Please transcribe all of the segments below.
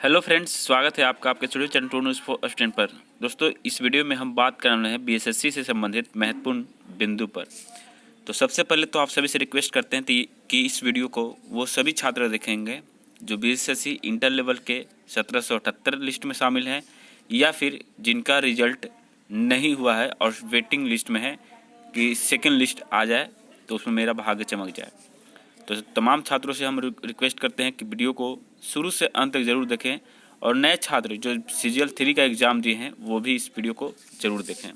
Hello friends, स्वागत है आपका आपके studio Chantu news for student पर। दोस्तों, इस वीडियो में हम बात करने वाले हैं बीएसएससी से संबंधित महत्वपूर्ण बिंदु पर। तो सबसे पहले तो आप सभी से रिक्वेस्ट करते हैं कि इस वीडियो को वो सभी छात्र देखेंगे जो बीएसएससी इंटर लेवल के 1778 लिस्ट में शामिल हैं या फिर जिनका रिजल्ट नहीं हुआ है और वेटिंग लिस्ट में है कि सेकेंड लिस्ट आ जाए तो उसमें मेरा भाग्य चमक जाए। तो तमाम छात्रों से हम रिक्वेस्ट करते हैं कि वीडियो को शुरू से अंत तक ज़रूर देखें और नए छात्र जो CGL 3 का एग्ज़ाम दिए हैं वो भी इस वीडियो को ज़रूर देखें।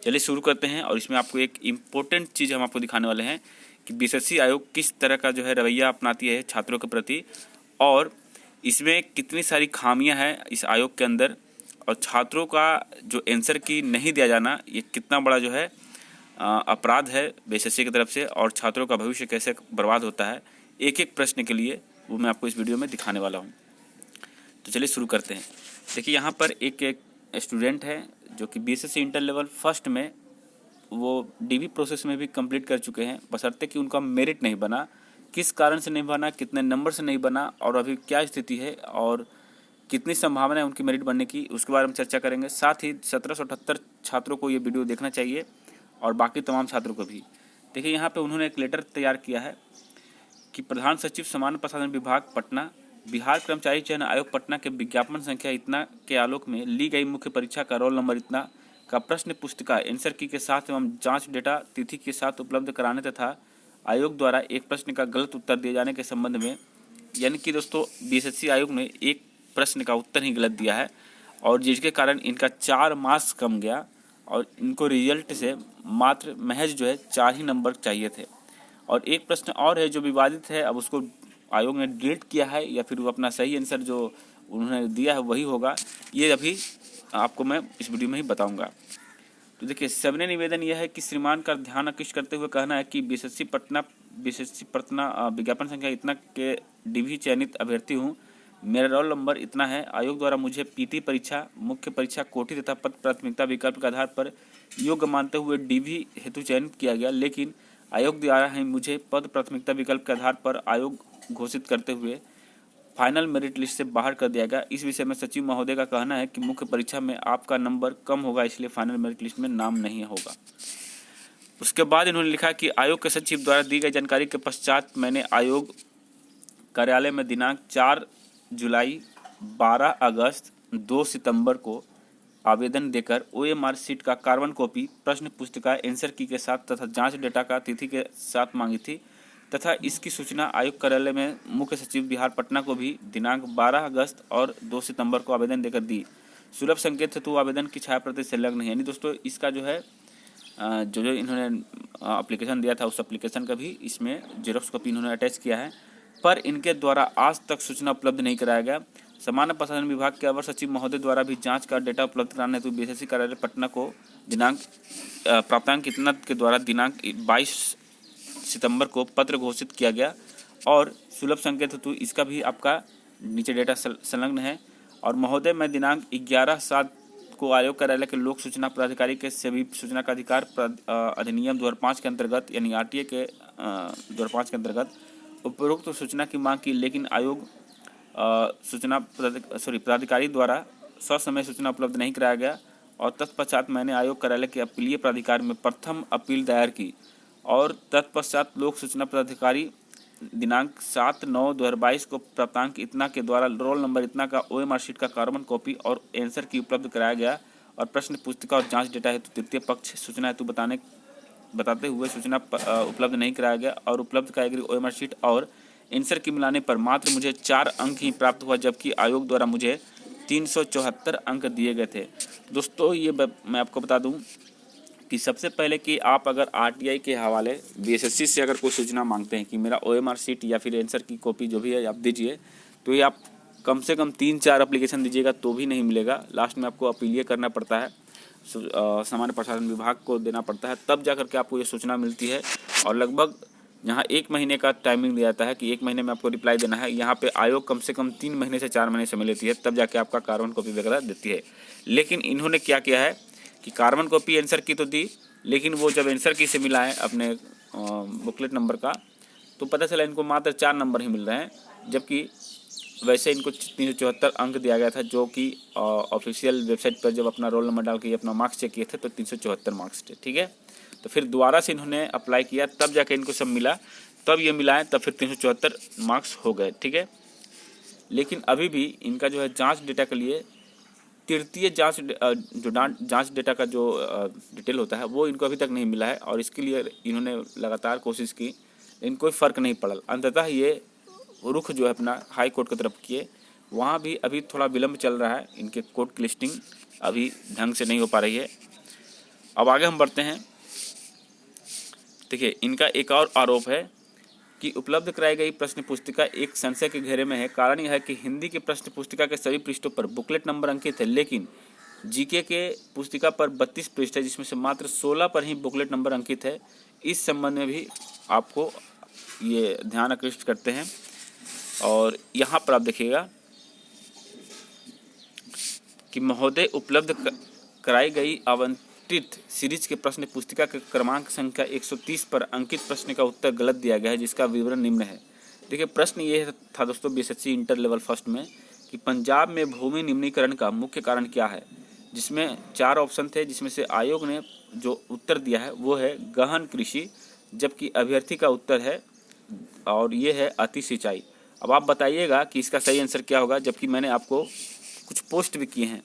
चलिए शुरू करते हैं। और इसमें आपको एक इम्पोर्टेंट चीज़ हम आपको दिखाने वाले हैं कि बीएसएससी आयोग किस तरह का जो है रवैया अपनाती है छात्रों के प्रति, और इसमें कितनी सारी खामियां हैं इस आयोग के अंदर, और छात्रों का जो आंसर की नहीं दिया जाना ये कितना बड़ा जो है अपराध है बीएसएससी की तरफ से, और छात्रों का भविष्य कैसे बर्बाद होता है एक एक प्रश्न के लिए वो मैं आपको इस वीडियो में दिखाने वाला हूँ। तो चलिए शुरू करते हैं। देखिए, यहाँ पर एक स्टूडेंट है जो कि बीएसएससी इंटर लेवल फर्स्ट में वो डीवी प्रोसेस में भी कंप्लीट कर चुके हैं, बशर्ते कि उनका मेरिट नहीं बना। किस कारण से नहीं बना, कितने नंबर से नहीं बना और अभी क्या स्थिति है और कितनी संभावना है उनकी मेरिट बनने की, उसके बारे में चर्चा करेंगे। साथ ही 1778 छात्रों को ये वीडियो देखना चाहिए और बाकी तमाम छात्रों को भी। देखिए, यहाँ पे उन्होंने एक लेटर तैयार किया है कि प्रधान सचिव सामान्य प्रशासन विभाग पटना, बिहार कर्मचारी चयन आयोग पटना के विज्ञापन संख्या इतना के आलोक में ली गई मुख्य परीक्षा का रोल नंबर इतना का प्रश्न पुस्तिका आंसर की के साथ एवं जांच डेटा तिथि के साथ उपलब्ध कराने तथा आयोग द्वारा एक प्रश्न का गलत उत्तर दिए जाने के संबंध में, यानी कि दोस्तों बीएसएससी आयोग ने एक प्रश्न का उत्तर ही गलत दिया है और जिसके कारण इनका 4 मार्क्स कम गया और इनको रिजल्ट से मात्र महज जो है 4 ही नंबर चाहिए थे। और एक प्रश्न और है जो विवादित है, अब उसको आयोग ने डिलीट किया है या फिर वो अपना सही आंसर जो उन्होंने दिया है वही होगा, ये अभी आपको मैं इस वीडियो में ही बताऊंगा। तो देखिए, सबने निवेदन यह है कि श्रीमान का ध्यान आकृष्ट करते हुए कहना है कि बीएसएससी पटना विज्ञापन संख्या इतना के डीवी चयनित अभ्यर्थी हूँ। मेरा रोल नंबर इतना है। आयोग द्वारा मुझे पीटी परीक्षा, मुख्य परीक्षा कोटि तथा पद प्राथमिकता विकल्प के आधार पर योग्य मानते हुए डीवी हेतु चयनित किया गया, लेकिन आयोग द्वारा ही मुझे पद प्राथमिकता विकल्प के आधार पर आयोग घोषित करते हुए फाइनल मेरिट लिस्ट से बाहर कर दिया गया। इस विषय में सचिव महोदय का कहना है कि मुख्य परीक्षा में आपका नंबर कम होगा, इसलिए फाइनल मेरिट लिस्ट में नाम नहीं होगा। उसके बाद इन्होंने लिखा कि आयोग के सचिव द्वारा दी गई जानकारी के पश्चात मैंने आयोग कार्यालय में दिनांक 4 जुलाई, 12 अगस्त, 2 सितंबर को आवेदन देकर OMR शीट का कार्बन कॉपी, प्रश्न पुस्तिका आंसर की के साथ तथा जांच डेटा का तिथि के साथ मांगी थी तथा इसकी सूचना आयोग कार्यालय में मुख्य सचिव बिहार पटना को भी दिनांक 12 अगस्त और 2 सितंबर को आवेदन देकर दी। सुलभ संकेत हेतु आवेदन की छायाप्रति संलग्न है। यानी दोस्तों, इसका जो है जो इन्होंने एप्लीकेशन दिया था उस एप्लीकेशन का भी इसमें जेरोक्स कॉपी इन्होंने अटैच किया है, पर इनके द्वारा आज तक सूचना उपलब्ध नहीं कराया गया। सामान्य प्रशासन विभाग के अवर सचिव महोदय द्वारा भी जांच का डेटा उपलब्ध कराने हेतु बीएसएससी कार्यालय पटना को दिनांक प्राप्तांक इतना के द्वारा दिनांक 22 सितंबर को पत्र घोषित किया गया और सुलभ संकेत हेतु इसका भी आपका नीचे डेटा संलग्न है। और महोदय, मैं दिनांक 11/7 को आयोग कार्यालय के लोक सूचना पदाधिकारी के सभी सूचना का अधिकार अधिनियम 2005 के अंतर्गत यानी RTA के 2005 के अंतर्गत उपरोक्त सूचना की मांग की, लेकिन आयोग पदाधिकारी द्वारा ससमय सूचना उपलब्ध नहीं कराया गया और तत्पश्चात मैंने आयोग कार्यालय के अपीलीय प्राधिकार में प्रथम अपील दायर की और तत्पश्चात लोक सूचना पदाधिकारी दिनांक 7/9/2022 को प्राप्तांक इतना के द्वारा रोल नंबर इतना का OMR शीट का कार्बन कॉपी और आंसर की उपलब्ध कराया गया और प्रश्न पुस्तिका और जांच डेटा हेतु तृतीय पक्ष सूचना हेतु बताते हुए सूचना उपलब्ध नहीं कराया गया और उपलब्ध कराई गई OMR शीट और आंसर की मिलाने पर मात्र मुझे 4 अंक ही प्राप्त हुआ, जबकि आयोग द्वारा मुझे 374 अंक दिए गए थे। दोस्तों, ये मैं आपको बता दूं कि सबसे पहले कि आप अगर RTI के हवाले बीएसएससी से अगर कोई सूचना मांगते हैं कि मेरा OMR शीट या फिर आंसर की कॉपी जो भी है आप दीजिए, तो ये आप कम से कम 3-4 एप्लीकेशन दीजिएगा तो भी नहीं मिलेगा। लास्ट में आपको अपीलीय करना पड़ता है, सामान्य प्रशासन विभाग को देना पड़ता है, तब जा करके आपको ये सूचना मिलती है। और लगभग यहाँ 1 महीने का टाइमिंग दिया जाता है कि 1 महीने में आपको रिप्लाई देना है। यहाँ पे आयोग कम से कम 3 महीने से 4 महीने समय लेती है, तब जाके आपका कार्बन कॉपी वगैरह देती है। लेकिन इन्होंने क्या किया है कि कार्बन कॉपी आंसर की तो दी, लेकिन वो जब आंसर की से मिला है अपने बुकलेट नंबर का, तो पता चला इनको मात्र 4 नंबर ही मिल रहे हैं, जबकि वैसे इनको 374 अंक दिया गया था, जो कि ऑफिशियल वेबसाइट पर जब अपना रोल नंबर डाल के अपना मार्क्स चेक किए थे तो 374 मार्क्स थे। ठीक है, तो फिर दोबारा से इन्होंने अप्लाई किया, तब जाके इनको सब मिला, तब ये मिलाएं, तब फिर 374 मार्क्स हो गए। ठीक है, लेकिन अभी भी इनका जो है जांच डेटा के लिए तृतीय जांच जो जांच डेटा का जो डिटेल होता है वो इनको अभी तक नहीं मिला है, और इसके लिए इन्होंने लगातार कोशिश की, लेकिन कोई फ़र्क नहीं पड़ा। अंततः ये रुख जो है अपना हाई कोर्ट की तरफ किए, वहाँ भी अभी थोड़ा विलम्ब चल रहा है, इनके कोर्ट की लिस्टिंग अभी ढंग से नहीं हो पा रही है। अब आगे हम बढ़ते हैं। देखिए, इनका एक और आरोप है कि उपलब्ध कराई गई प्रश्न पुस्तिका एक संशय के घेरे में है। कारण यह है कि हिंदी की प्रश्न पुस्तिका के सभी पृष्ठों पर बुकलेट नंबर अंकित है, लेकिन जीके के पुस्तिका पर 32 पृष्ठ है, जिसमें से मात्र 16 पर ही बुकलेट नंबर अंकित है। इस संबंध में भी आपको ये ध्यान आकृष्ट करते हैं, और यहाँ पर आप देखिएगा कि महोदय उपलब्ध कराई गई आवंटित सीरीज के प्रश्न पुस्तिका के क्रमांक संख्या 130 पर अंकित प्रश्न का उत्तर गलत दिया गया है, जिसका विवरण निम्न है। देखिए, प्रश्न ये था दोस्तों बीएसएससी इंटर लेवल फर्स्ट में कि पंजाब में भूमि निम्नीकरण का मुख्य कारण क्या है, जिसमें 4 ऑप्शन थे, जिसमें से आयोग ने जो उत्तर दिया है वो है गहन कृषि, जबकि अभ्यर्थी का उत्तर है और ये है अति सिंचाई। अब आप बताइएगा कि इसका सही आंसर क्या होगा, जबकि मैंने आपको कुछ पोस्ट भी किए हैं।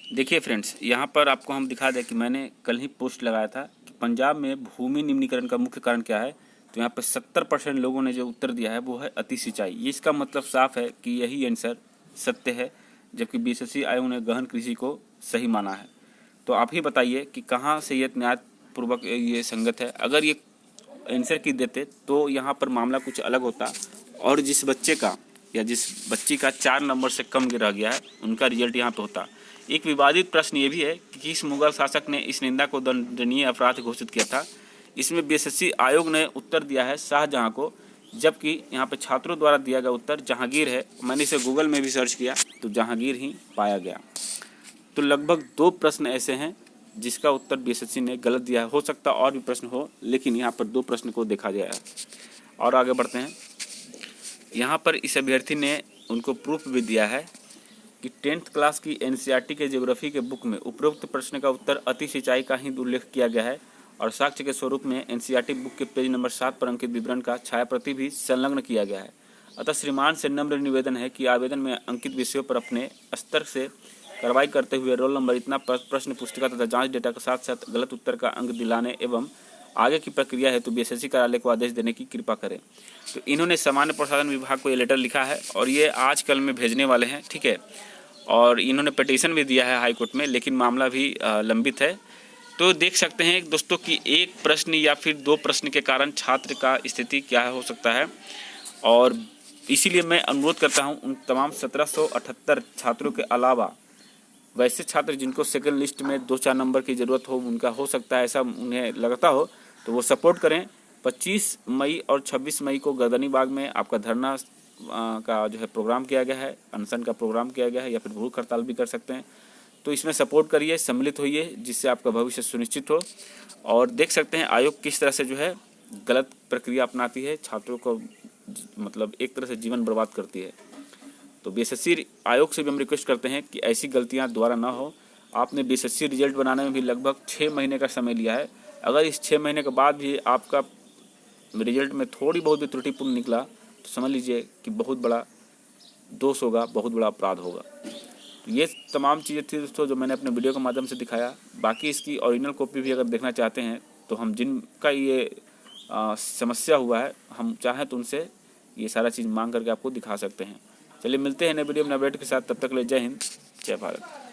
देखिए फ्रेंड्स, यहाँ पर आपको हम दिखा दें कि मैंने कल ही पोस्ट लगाया था कि पंजाब में भूमि निम्नीकरण का मुख्य कारण क्या है, तो यहाँ पर 70% लोगों ने जो उत्तर दिया है वो है अति सिंचाई। ये इसका मतलब साफ है कि यही आंसर सत्य है, जबकि बीएसएससी आयोग ने गहन कृषि को सही माना है। तो आप ही बताइए कि कहाँ से ये न्यायपूर्वक ये संगत है। अगर ये आंसर की देते तो यहाँ पर मामला कुछ अलग होता, और जिस बच्चे का या जिस बच्ची का 4 नंबर से कम गिरा गया है उनका रिजल्ट यहाँ पे होता। एक विवादित प्रश्न ये भी है कि किस मुगल शासक ने इस निंदा को दंडनीय अपराध घोषित किया था। इसमें बीएसएससी आयोग ने उत्तर दिया है शाहजहां को, जबकि यहाँ पे छात्रों द्वारा दिया गया उत्तर जहांगीर है। मैंने इसे गूगल में भी सर्च किया तो जहांगीर ही पाया गया। तो लगभग 2 प्रश्न ऐसे हैं जिसका उत्तर बीएसएससी ने गलत दिया है। हो सकता और भी प्रश्न हो, लेकिन यहाँ पर 2 प्रश्न को देखा गया है। और आगे बढ़ते हैं। यहाँ पर इस अभ्यर्थी ने उनको प्रूफ भी दिया है कि 10th क्लास की एनसीईआरटी के ज्योग्राफी के बुक में उपरोक्त प्रश्न का उत्तर अति सिंचाई का ही उल्लेख किया गया है, और साक्ष्य के स्वरूप में एनसीईआरटी बुक के पेज नंबर 7 पर अंकित विवरण का छायाप्रति भी संलग्न किया गया है। अतः श्रीमान से नम्र निवेदन है कि आवेदन में अंकित विषयों पर अपने स्तर से कार्रवाई करते हुए रोल नंबर इतना प्रश्न पुस्तिका तथा जांच डेटा के साथ साथ गलत उत्तर का अंक दिलाने एवं आगे की प्रक्रिया है तो बीएसएससी कार्यालय को आदेश देने की कृपा करें। तो इन्होंने सामान्य प्रशासन विभाग को ये लेटर लिखा है, और ये आज कल में भेजने वाले हैं। ठीक है, और इन्होंने पिटीशन भी दिया है हाई कोर्ट में, लेकिन मामला भी लंबित है। तो देख सकते हैं दोस्तों कि एक प्रश्न या फिर 2 प्रश्न के कारण छात्र का स्थिति क्या हो सकता है, और इसीलिए मैं अनुरोध करता हूं उन तमाम 1778 छात्रों के अलावा वैसे छात्र जिनको सेकंड लिस्ट में 2-4 नंबर की ज़रूरत हो, उनका हो सकता है ऐसा उन्हें लगता हो, तो वो सपोर्ट करें। 25 मई और 26 मई को गर्दनीबाग में आपका धरना का जो है प्रोग्राम किया गया है, अनशन का प्रोग्राम किया गया है, या फिर भूख हड़ताल भी कर सकते हैं। तो इसमें सपोर्ट करिए, सम्मिलित होइए, जिससे आपका भविष्य सुनिश्चित हो। और देख सकते हैं आयोग किस तरह से जो है गलत प्रक्रिया अपनाती है, छात्रों को मतलब एक तरह से जीवन बर्बाद करती है। तो बीएसएससी आयोग से भी हम रिक्वेस्ट करते हैं कि ऐसी गलतियां दोबारा ना हो। आपने बीएसएससी रिजल्ट बनाने में भी लगभग 6 महीने का समय लिया है। अगर इस 6 महीने के बाद भी आपका रिजल्ट में थोड़ी बहुत भी त्रुटिपूर्ण निकला तो समझ लीजिए कि बहुत बड़ा दोष होगा, बहुत बड़ा अपराध होगा। तो ये तमाम चीज़ें थी दोस्तों जो मैंने अपने वीडियो के माध्यम से दिखाया। बाकी इसकी ओरिजिनल कॉपी भी अगर देखना चाहते हैं तो हम जिनका ये समस्या हुआ है, हम चाहें तो उनसे ये सारा चीज़ मांग करके आपको दिखा सकते हैं। चलिए मिलते हैं नए वीडियो में नए अपडेट के साथ, तब तक ले जय हिंद, जय भारत।